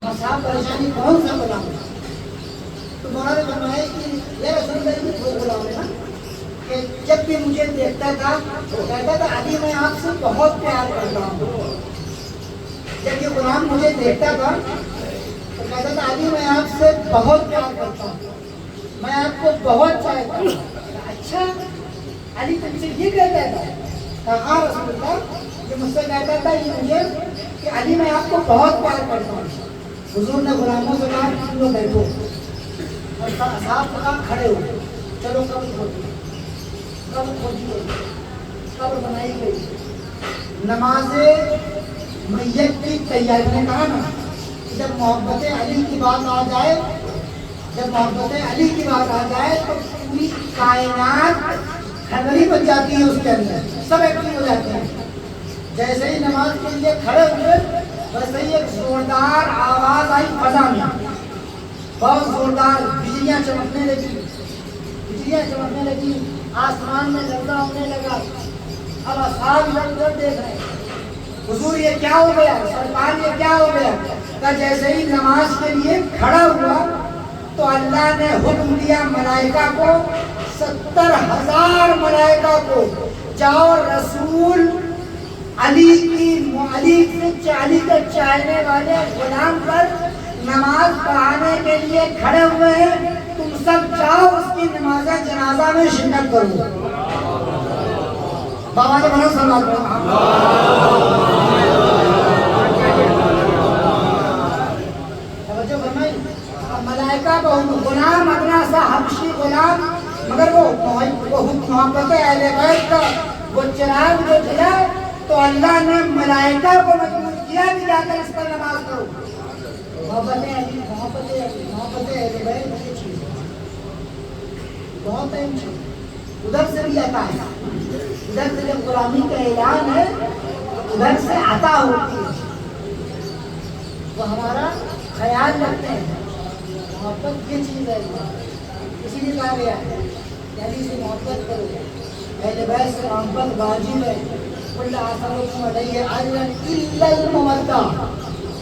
صاحب پریشانی کون سا غلام ہے؟ تو مولانا نے فرمایا کہ یہ رسول اللہ وہ غلام ہے نا کہ جب بھی مجھے دیکھتا تھا تو کہتا تھا علی میں آپ سے بہت پیار کرتا ہوں. جب یہ غلام مجھے دیکھتا تھا تو کہتا تھا علی میں آپ سے بہت پیار کرتا ہوں, میں آپ کو بہت چاہتا ہوں. اچھا علی تم سے یہ کہتا تھا؟ کہا ہاں رسول اللہ, یہ مجھ سے کہتا تھا یہ مجھے کہ علی میں آپ کو بہت پیار کرتا ہوں. حضور نے غلاموں سے کہا تم لوگ بیٹھو اور صاحب کہا کھڑے ہو, چلو قبر کھودی. قبر کھودی گئی, قبر بنائی گئی. نماز میت کی تیاری نے کہا نا جب محبت علی کی بات آ جائے, جب محبت علی کی بات آ جائے تو پوری کائنات کھڑی بن جاتی ہے, اس کے اندر سب ایکٹیو ہو جاتے ہیں. جیسے ہی نماز کے لیے کھڑے ہوئے ویسے ہی ایک زوردار آواز آئی فضا میں, بہت زوردار, بجلیاں چمکنے لگی, بجلیاں چمکنے لگی, آسمان میں لرزہ ہونے لگا. اب اصحاب ادھر ادھر دیکھ رہے ہیں, حضور یہ کیا ہو گیا, سرکار یہ کیا ہو گیا. کہ جیسے ہی نماز کے لیے کھڑا ہوا تو اللہ نے حکم دیا ملائکہ کو, 70,000 ملائکہ کو, جاؤ رسول علی کے چاہنے والے غلام پر نماز پڑھانے کے لیے کھڑے ہوئے ہیں, تم سب جاؤ اس کی نماز جنازہ میں شرکت کرو. بابا جی بڑا سوال توجہ فرمائی. ملائکہ کو غلام اپنا سا حبشی غلام, مگر وہ محبت اہل بیت کا وہ چراغ جو جلا تو اللہ نے ملائکہ کو مجبور کیا کہ جا کر اس پر نماز کرو. محبت اہل بیت یہ چیز بہت اہم چیز. ادھر سے بھی عطا ہے, ادھر سے جب غلامی کا اعلان ہے ادھر سے عطا ہوتی ہے. وہ ہمارا خیال رکھتے ہیں. محبت یہ چیز ہے, اسی لیے کہا گیا ہے کہ علی سے محبت کرو, اہل بیت سے محبت واجب ہے.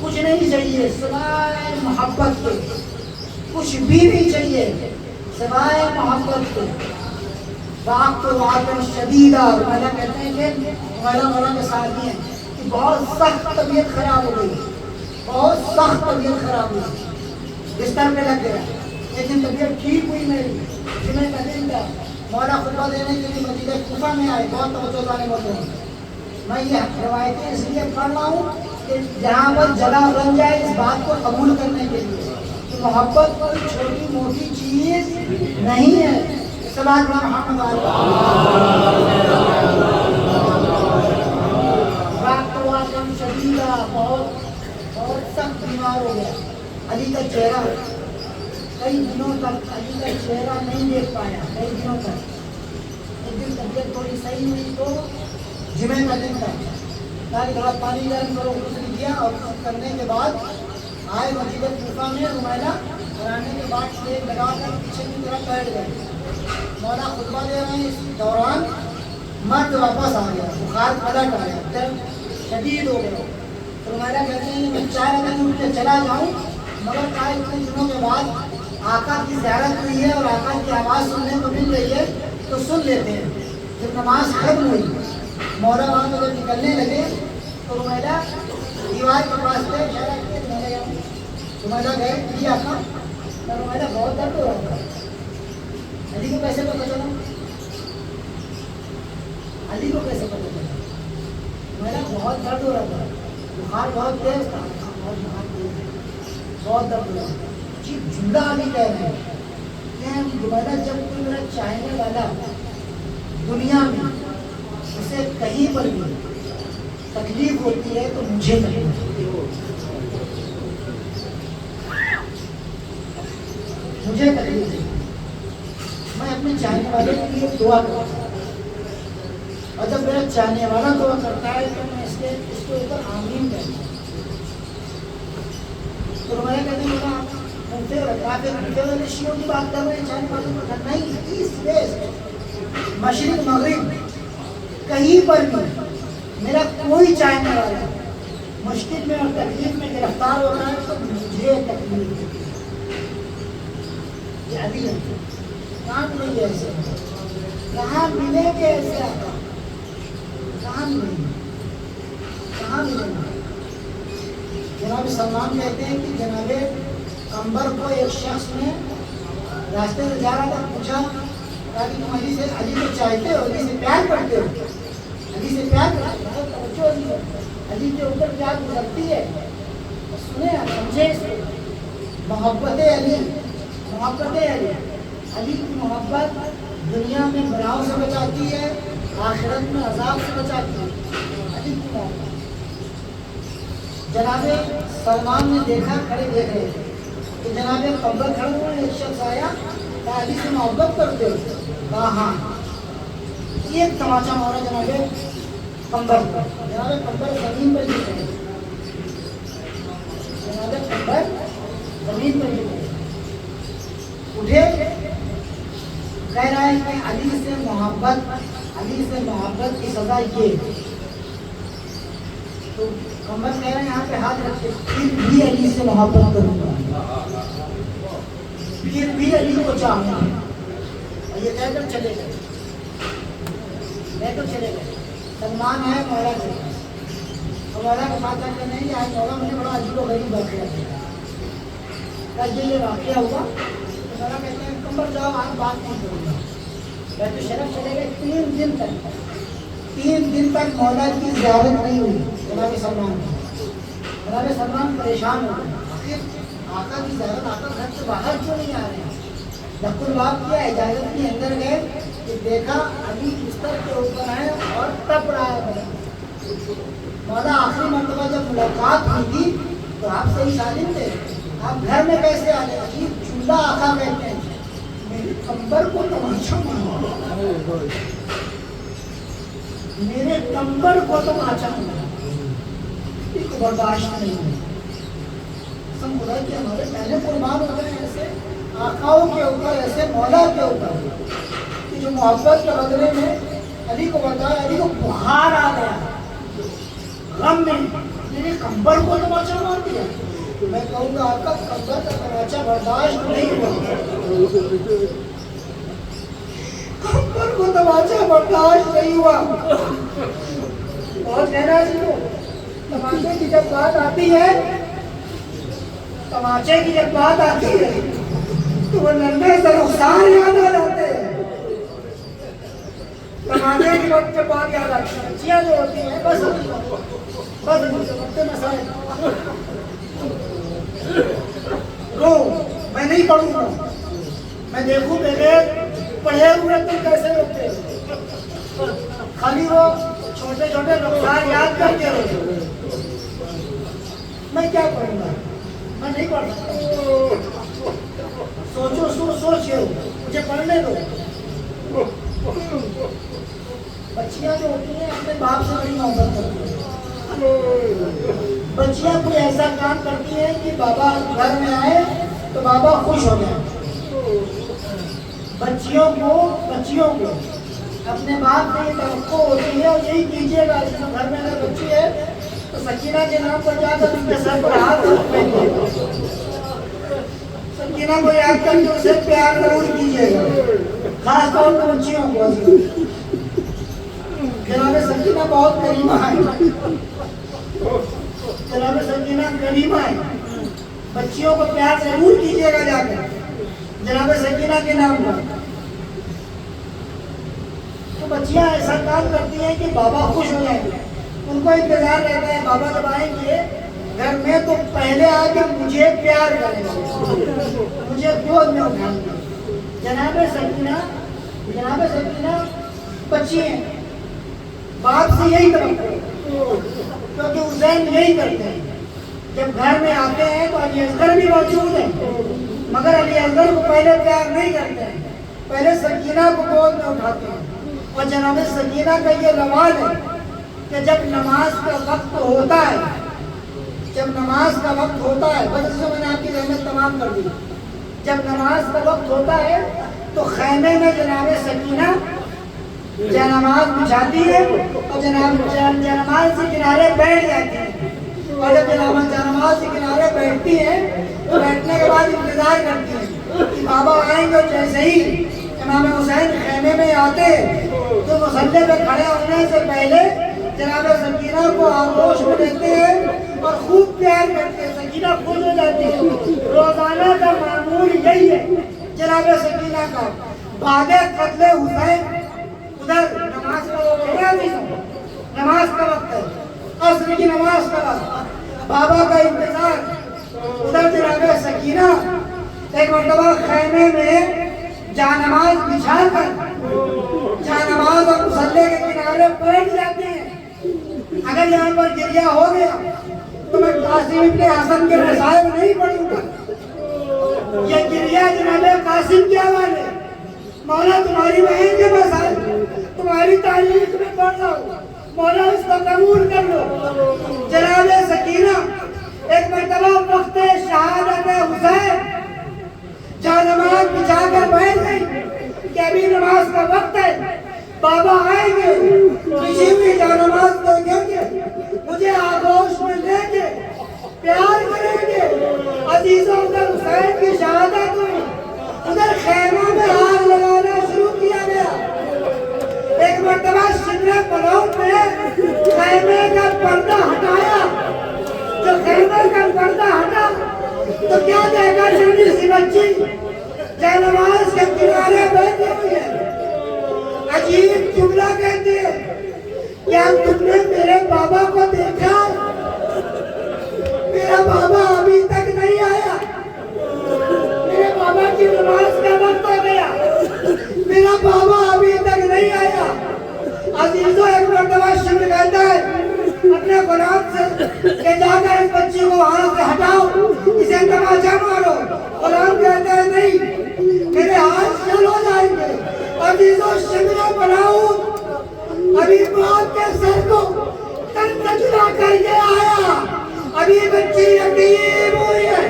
کچھ نہیں چاہیے سوائے محبت کے, کچھ بھی نہیں چاہیے سوائے محبت کے. شدیدہ مولانا کہتے ہیں کہ مولانا کے ساتھ ہیں کہ بہت سخت طبیعت خراب ہو گئی, بہت سخت طبیعت خراب ہوئی, بستر پہ لگ گیا, لیکن طبیعت ٹھیک ہوئی میری. جمعے کا دن تھا, مولانا خطبہ دینے کے لیے مدینہ کوفہ میں آئے, بہت توجہ ظالم ہوتے ہیں. میں یہ روایتیں اس لیے پڑھ رہا ہوں کہ جہاں پر جگہ بن جائے اس بات کو قبول کرنے کے لیے کہ محبت کوئی چھوٹی موٹی چیز نہیں ہے. صلوات محمد شدیدہ, بہت سخت بیمار ہو گیا. علی کا چہرہ کئی دنوں تک, علی کا چہرہ نہیں دیکھ پایا کئی دنوں تک. ایک دن طبیعت تھوڑی صحیح ہوئی تو جمعے کا دن تھا, تھوڑا پانی گرم کرو, غسل کیا اور کرنے کے بعد آئے مسجد کوفہ میں. رومائلہ کرانے کے بعد پلیٹ لگا کر پیچھے کی طرف بیٹھ گئے. مولانا خطبہ دے رہے ہیں, اس دوران مرد واپس آ گیا, بخار پلٹ آیا, درد شدید ہو گیا. رومائلہ کہتے ہیں میں چاہ رہا تھا کہ چلا جاؤں, مگر کہا اتنے دنوں کے بعد آقا کی زیارت ہوئی ہے اور آقا کی آواز سننے کو مل رہی ہے تو سن لیتے ہیں. جب نماز ختم ہوئی مولا وہاں میں جب نکلنے لگے تو رومائلہ دیوار کے پاس تھے, رومائلہ گئے جی آقا. رومائلہ بہت درد ہو رہا تھا. علی کو کیسے پتہ چلا, علی کو کیسے پتہ چلا؟ رومائلہ بہت درد ہو رہا تھا, بخار بہت تیز تھا, بہت درد ہو رہا تھا. جی جملہ علی کہہ رہے ہیں کہ رومائلہ جب کوئی میرا چاہنے والا دنیا میں اسے کہیں پر بھی تکلیف ہوتی ہے تو مجھے تکلیف ہوتی ہے, مجھے تکلیف ہوتی ہے. میں اپنے چاہنے والے کے لیے دعا کرتا ہوں, اور جب میرا چاہنے والا دعا کرتا ہے تو میں اس کے اوپر آمین کہتا ہوں. تو میں کہتے ہیں آپ شیعوں کی بات کر رہے ہیں, چاہنے والوں کو کرنا ہی ایسٹ ویسٹ مشرق مغرب کہیں پر بھی میرا کوئی چاہنے والا مشکل میں اور تکلیف میں گرفتار ہو رہا ہے تو جیسے کہاں ملے گے ایسے آقا؟ کہاں ملیں گے؟ کہاں ملیں گے؟ جناب سلمان کہتے ہیں کہ جناب قمبر کو ایک شخص نے راستے سے جا رہا تھا، پوچھا کہ تم علی کو چاہتے ہو، علی سے پیار کرتے ہو؟ علی سے پیار کرتے ہو؟ توجہ علی کے اوپر کیا گزرتی ہے، سنیں آپ، سمجھے اس کو۔ محبت علی، محبت علی، علی کی محبت دنیا میں بلاؤں سے بچاتی ہے، آخرت میں عذاب سے بچاتی ہے، علی کی محبت۔ جناب سلمان نے دیکھا، کھڑے دیکھ رہے تھے کہ جناب قمبر کھڑے ہوئے، ایک شخص آیا، کہا علی سے محبت کرتے ہو؟ کہا ہاں۔ ایک تماچا مارا جناب قمبر پر، جناب قمبر زمین پر گر گئے، جناب قمبر زمین پر گر گئے، اٹھے، کہہ رہا ہے کہ علی سے محبت کی سزا یہ۔ تو قمبر کہہ رہے ہیں یہاں پہ ہاتھ رکھتے، پھر بھی علی سے محبت کروں گا، پھر بھی علی کو چاہوں گا۔ اور یہ کہہ کر چلے گئے، چلے گئے۔ سلمان ہے مولا کے پاس، اور مولا کے پاس آ کے نہیں کہ آج مولا مجھے بڑا عجیب و غریب واقعہ کیا، یہ واقعہ ہوا۔ تو مولا کہتے ہیں قمبر جاؤ، آج بات نہیں کروں گا۔ بیت الشرف چلے گئے، 3 دن تک مولا کی زیارت نہیں ہوئی جناب سلمان کی۔ جناب سلمان پریشان ہو گئے، آخر آقا کی زیارت، آقا گھر سے باہر کیوں نہیں آ رہے ہیں؟ دخل الباب کیا، اجازت کے اندر گئے کہ دیکھا علی بستر کے اوپر ہے اور تپ رہا ہے۔ مولا آخری مرتبہ جب ملاقات ہوئی تھی تو آپ صحیح سالم تھے، آپ گھر میں کیسے آ گئے؟ علی چولہا آقا کہتے ہیں، میرے قمبر کو تماچا مارا، میرے قمبر کو تماچا مارا، اس کو برداشت نہیں ہے۔ قسم خدا کہ ہمارے پہلے قربان ہو گئے ایسے آقاؤں کے اوپر، ایسے مولا کے اوپر کہ جو محبت کے بدلے میں علی کو بتایا، علی کو بخار آ گیا، غم میں میرے قمبر کو تماچا مار دیا۔ میں کہوں گا آقا قمبر کا تماچا برداشت نہیں ہوا، قمبر کو تماچا برداشت نہیں ہوا۔ اور کہنا سنو، تماچے کی جب بات آتی ہے، تماچے کی جب بات آتی ہے تو وہ ننھے سے رخسار یاد آ جاتے ہیں۔ تماچے کی وقت جب بات یاد آتی ہے، بچیاں جو ہوتی ہیں بس وقت مسائل رو، میں نہیں پڑھوں گا، میں دیکھوں بغیر پڑھے ہوئے تم کیسے روتے ہو، خالی وہ چھوٹے چھوٹے رخسار یاد کر کے روتے۔ میں کیا پڑھوں گا، میں نہیں پڑھ سکتا، سوچو سوچ کے مجھے پڑھنے دو۔ بچیاں جو ہوتی ہیں اپنے باپ سے بڑی محبت کرتی ہیں، بچیاں کوئی ایسا کام کرتی ہیں کہ بابا گھر میں آئے تو بابا خوش ہو گئے۔ بچیوں کو اپنے باپ سے یہ توقع ہوتی ہے، اور یہی کیجیے گا، گھر میں اگر بچی ہے تو سکینہ کے نام پر جا کر ان کے سر پر ہاتھ رکھیے گا، سکینہ کو یاد کر کے اسے پیار ضرور کیجیے گا، خاص طور پر بچیوں کو۔ جناب سکینہ بہت کریمہ ہے، جناب سکینہ کریمہ ہے، بچیوں کو پیار ضرور کیجیے گا جا کر جناب سکینہ کے نام پر۔ تو بچیاں ایسا کام کرتی ہیں کہ بابا خوش ہو جائیں گے، ان کو انتظار رہتا ہے بابا جب آئیں گے گھر میں تو پہلے آ کے مجھے پیار کریں گے، مجھے گود میں اٹھائیں گے۔ جناب سکینہ بچی ہیں، باپ سے یہی توقع، کیونکہ حسین یہی کرتے ہیں، جب گھر میں آتے ہیں تو علی اصغر بھی موجود ہے، مگر علی اصغر کو پہلے پیار نہیں کرتے ہیں، پہلے سکینہ کو گود میں اٹھاتے ہیں۔ اور جناب سکینہ کا یہ رواج ہے کہ جب نماز کا وقت ہوتا ہے، بس اس میں نے آپ کی رحمت تمام کر دی، جب نماز کا وقت ہوتا ہے تو خیمے میں جناب سکینہ جانماز بچھاتی ہے اور جانماز سے کنارے بیٹھ جاتی ہے، اور جب جانماز سے کنارے بیٹھتی ہے تو بیٹھنے کے بعد انتظار کرتی ہے کہ بابا آئیں گے، اور جیسے ہی امام حسین خیمے میں آتے تو مصلی پہ کھڑے ہونے سے پہلے جناب سکینہ کو آغوش میں لیتے ہیں اور خوب پیار کرتے ہیں. سکینہ خوش ہو جاتی ہے. روزانہ کا معمول یہی ہے جناب سکینہ کا. بعد قتل حسین ادھر نماز کا وقت ہے, نماز کا وقت ہے, عصر کی نماز کا وقت, بابا کا انتظار. ادھر جناب سکینہ ایک مرتبہ خیمے میں جانماز بچھا کر جانماز اور مصلی کے کنارے بیٹھ جاتے ہیں. اگر یہاں پر گریہ ہو گیا تو میں قاسم ابن حسن کے مصائب نہیں پڑھوں گا. یہ گریہ جناب قاسم کے حوالے, مولا تمہاری بہن کے مصائب تمہاری تاریخ میں پڑھ رہا ہوں, مولا اس کو قبول کر لو. جناب سکینہ ایک مرتبہ وقت شہادت حسین جانماز بچھا کر بیٹھ گئی کہ ابھی نماز کا وقت ہے, بابا آئیں گے, بچھی ہوئی جانماز دیکھیں گے, مجھے آغوش میں لیں گے, پیار کریں گے. عزیزوں ادھر حسین کی شہادت ہوئی, ادھر خیموں میں آگ لگانا شروع کیا گیا. ایک مرتبہ شدر پلوٹ میں خیمے کا پردہ ہٹایا. جو خیمے کا پردہ ہٹا تو کیا دیکھا چھوٹی سی بچی جانماز کے کنارے بیٹھی ہوئی ہے. عجیب جملہ کہتی ہے, کیا تم نے میرے بابا کو دیکھا؟ میرا بابا ابھی تک نہیں آیا, میرے بابا کی نماز کا وقت ہو گیا, میرا بابا ابھی تک نہیں آیا. عزیزوں ایک مرتبہ شمر کہتا ہے اپنے غلام سے کہ جا کر اس بچی کو وہاں سے ہٹاؤ, اسے تماچا مارو. غلام کہتا ہے نہیں, میرے ہاتھ جل ہو جائیں گے. عزیزوں شمر بناؤ ابھی باپ کے سر کو تن تجلا کر کے آیا, ابھی بچی یتیم ہوئی ہے.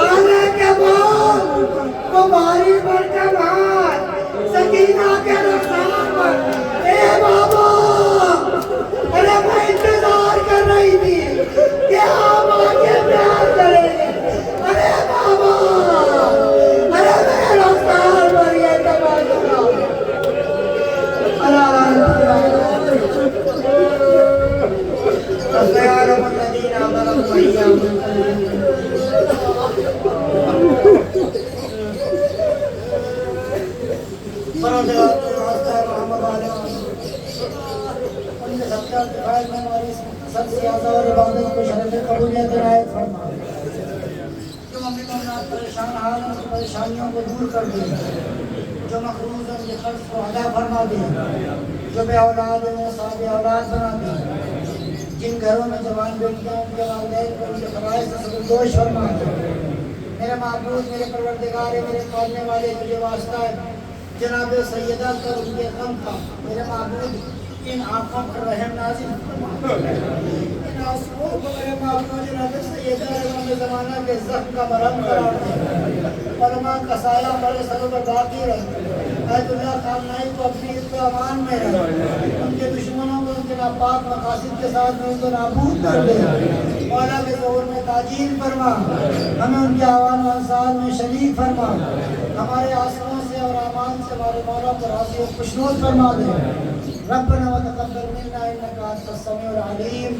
آنے کے بعد وہ بھاری برکم ہاتھ سکینہ کے رخسار پر, اے بابا, ارے میں انتظار کر رہی تھی کہ آپ آگے پیار کریں گے. ارے بابا, ارے میرے رخسار پر یہ تماشا. سب سیاضہ اور عبادت کو شرف قبولیت عنایت فرما. جو ممی مومنات پریشان حال ہیں, ان پریشانیوں کو دور کر دے. جو مقروض ہیں, یہ قرض کو ادا فرما دے. جو بے اولاد ہیں, صاحب اولاد بنا دے. جن گھروں میں جوان بیٹیاں, ان کے والدین کو ان کے فرائض سے سبکدوش فرما دے. میرے معبود, میرے پروردگار, میرے پالنے والے, تجھے واسطہ ہے جناب سیدہ کر ان کے غم کا. میرے معبود ان آنکھوں پر رحم نازل فرما. ان آنسوؤں کو میرے معبود جناب سیدہ امام زمانہ کے زخم کا مرہم قرار دے. علماء کا سایہ ہمارے سروں پر باقی رہے. ایت اللہ خامنائی کو اپنی عزت و امان میں رہے. ان کے دشمنوں کو ان کے ناپاک مقاصد کے ساتھ میں ان کو نابود کر دے. مولا کے ظہور میں تاجیل فرما. ہمیں ان کے آوان و انصار میں شریک فرما. ہمارے آسموں سے اور امان سے ہمارے مولا کو راضی و خوشنود فرما دے. ربنا وتقبل منا انك انت السميع العليم.